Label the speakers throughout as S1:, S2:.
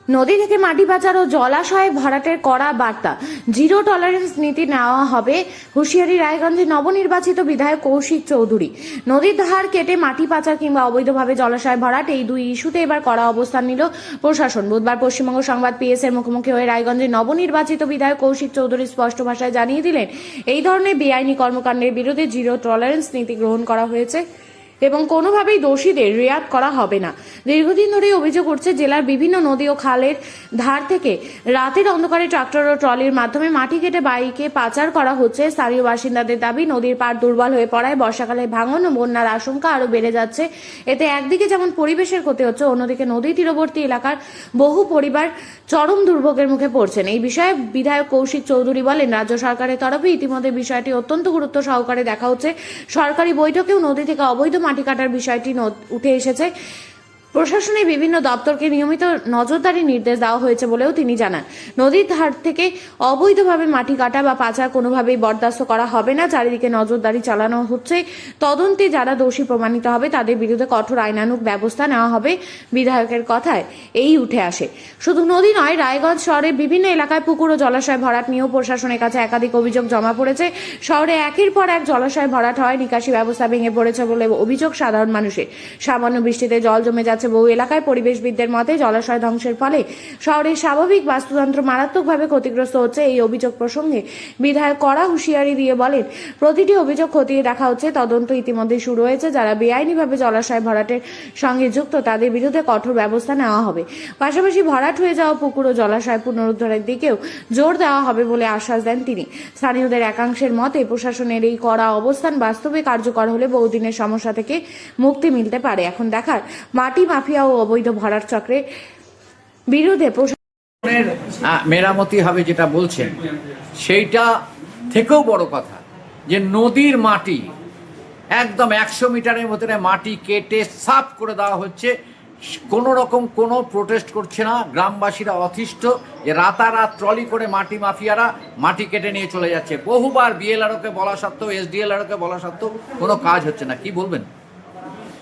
S1: নদী থেকে মাটি পাচার ও জলাশয় ভরাটের কড়া বার্তা, জিরো টলারেন্স নীতি নেওয়া হবে হুঁশিয়ারি রায়গঞ্জের নবনির্বাচিত বিধায়ক কৌশিক চৌধুরী। নদীর ধার কেটে মাটি পাচার কিংবা অবৈধভাবে জলাশয় ভরাট, এই দুই ইস্যুতে এবার কড়া অবস্থান নিল প্রশাসন। বুধবার পশ্চিমবঙ্গ সংবাদ পিএস এর মুখোমুখি হয়ে রায়গঞ্জের নবনির্বাচিত বিধায়ক কৌশিক চৌধুরী স্পষ্ট ভাষায় জানিয়ে দিলেন, এই ধরনের বেআইনি কর্মকাণ্ডের বিরুদ্ধে জিরো টলারেন্স নীতি গ্রহণ করা হয়েছে এবং কোনোভাবেই দোষীদের রেয়াত করা হবে না। দীর্ঘদিন ধরে অভিযোগ উঠছে, জেলার বিভিন্ন নদী ও খালের ধার থেকে রাতের অন্ধকারে ট্রাক্টর ও ট্রলির মাধ্যমে মাটি কেটে বাইকে পাচার করা হচ্ছে। স্থানীয় বাসিন্দাদের দাবি, নদীর পাড় দুর্বল হয়ে পড়ায় বর্ষাকালে ভাঙন ও বন্যার আশঙ্কা আরও বেড়ে যাচ্ছে। এতে একদিকে যেমন পরিবেশের ক্ষতি হচ্ছে, অন্যদিকে নদী তীরবর্তী এলাকার বহু পরিবার চরম দুর্ভোগের মুখে পড়ছেন। এই বিষয়ে বিধায়ক কৌশিক চৌধুরী বলেন, রাজ্য সরকারের তরফে ইতিমধ্যে বিষয়টি অত্যন্ত গুরুত্ব সহকারে দেখা হচ্ছে। সরকারি বৈঠকেও নদী থেকে অবৈধ মাটি কাটার বিষয়টি উঠে এসেছে। প্রশাসনের বিভিন্ন দপ্তরকে নিয়মিত নজরদারি নির্দেশ দেওয়া হয়েছে বলেও তিনি জানান। নদীর ধার থেকে অবৈধভাবে মাটি কাটা বা পাচার কোনোভাবেই বরদাস্ত করা হবে না। চারিদিকে নজরদারি চালানো হচ্ছে। তদন্তে যারা দোষী প্রমাণিত হবে তাদের বিরুদ্ধে কঠোর আইনানুগ ব্যবস্থা নেওয়া হবে। বিধায়কের কথায় এই উঠে আসে। শুধু নদী নয়, রায়গঞ্জ শহরের বিভিন্ন এলাকায় পুকুর ও জলাশয় ভরাট নিয়েও প্রশাসনের কাছে একাধিক অভিযোগ জমা পড়েছে। শহরে একের পর এক জলাশয় ভরাট হয়, নিকাশি ব্যবস্থা ভেঙে পড়েছে বলে অভিযোগ সাধারণ মানুষের। সামান্য বৃষ্টিতে জল জমে যাচ্ছে বহু এলাকায়। পরিবেশবিদদের মতে, জলাশয় ধ্বংসের ফলে শহরের স্বাভাবিক বাস্তুতন্ত্র মারাত্মকভাবে ক্ষতিগ্রস্ত হচ্ছে। এই অভিযোগ প্রসঙ্গে বিধায়ক কড়া হুঁশিয়ারি দিয়ে বলেন, প্রতিটি অভিযোগ খতিয়ে দেখা হচ্ছে। তদন্ত ইতিমধ্যে শুরু হয়েছে। যারা বেআইনিভাবে জলাশয় ভরাটের সঙ্গে যুক্ত তাদের বিরুদ্ধে কঠোর ব্যবস্থা নেওয়া হবে। পাশাপাশি ভরাট হয়ে যাওয়া পুকুর ও জলাশয় পুনরুদ্ধারের দিকেও জোর দেওয়া হবে বলে আশ্বাস দেন তিনি। স্থানীয়দের একাংশের মতে, প্রশাসনের এই কড়া অবস্থান বাস্তবে কার্যকর হলে বহুদিনের সমস্যা থেকে মুক্তি মিলতে পারে। এখন দেখার, মাটি মাফিয়া ও অবৈধ ভরাট চক্রের বিরুদ্ধে প্রশাসনের
S2: মেরামতি হবে যেটা বলছেন, সেইটা থেকেও বড় কথা যে নদীর মাটি একদম 100 মিটারের ভেতরে মাটি কেটে সাফ করে দেওয়া হচ্ছে। কোনো রকম কোনো প্রোটেস্ট করছে না। গ্রামবাসীরা অতিষ্ঠ যে রাতারাত ট্রলি করে মাটি মাফিয়ারা মাটি কেটে নিয়ে চলে যাচ্ছে। বহুবার বিএলআরওকে বলা সত্ত্বেও, এসডিএলআরওকে বলা সত্ত্বেও কোনো কাজ হচ্ছে না। কি বলবেন?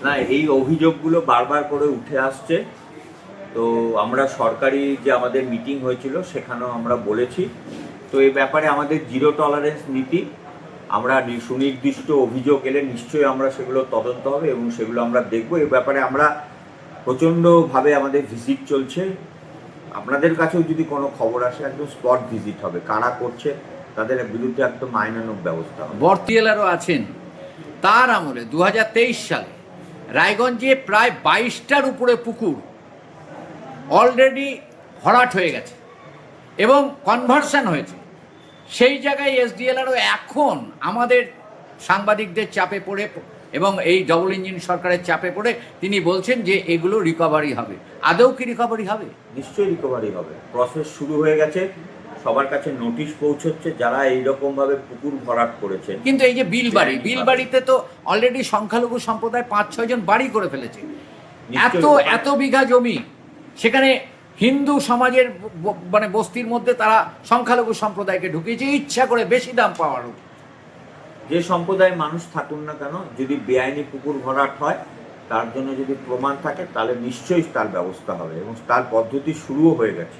S3: না, এই অভিযোগগুলো বারবার করে উঠে আসছে। তো আমরা সরকারি যে আমাদের মিটিং হয়েছিল সেখানেও আমরা বলেছি। তো এই ব্যাপারে আমাদের জিরো টলারেন্স নীতি, আমরা সুনির্দিষ্ট অভিযোগ এলে নিশ্চয়ই আমরা সেগুলো তদন্ত হবে এবং সেগুলো আমরা দেখব। এই ব্যাপারে আমরা প্রচণ্ডভাবে আমাদের ভিজিট চলছে। আপনাদের কাছেও যদি কোনো খবর আসে একদম স্পট ভিজিট হবে। কারা করছে তাদের বিরুদ্ধে একদম আইনানুগ ব্যবস্থা হবে।
S2: বর্তিয়ালারও আছেন, তার আমলে 2023 সালে রায়গঞ্জে প্রায় 22টার উপরে পুকুর অলরেডি ভরাট হয়ে গেছে এবং কনভার্সন হয়েছে। সেই জায়গায় এসডিএলআরও এখন আমাদের সাংবাদিকদের চাপে পড়ে এবং এই ডবল ইঞ্জিন সরকারের চাপে পড়ে তিনি বলছেন যে এগুলো রিকভারি হবে। আদৌ কি রিকভারি হবে?
S3: নিশ্চয়ই রিকভারি হবে। প্রসেস শুরু হয়ে গেছে, সবার কাছে নোটিশ পৌঁছচ্ছে যারা এইরকম ভাবে পুকুর ভরাট করেছে।
S2: কিন্তু এই যে বিলবাড়িতে তো অলরেডি সংখ্যালঘু সম্প্রদায় 5-6 জন বাড়ি করে ফেলেছে। এত বিঘা জমি, সেখানে হিন্দু সমাজের মানে বস্তির মধ্যে তারা সংখ্যালঘু সম্প্রদায়কে ঢুকিয়েছে ইচ্ছা করে বেশি দাম পাওয়ার।
S3: যে সম্প্রদায়ের মানুষ থাকুন না কেন, যদি বেআইনি পুকুর ভরাট হয় তার জন্য যদি প্রমাণ থাকে তাহলে নিশ্চয়ই তার ব্যবস্থা হবে এবং তার পদ্ধতি শুরুও হয়ে গেছে।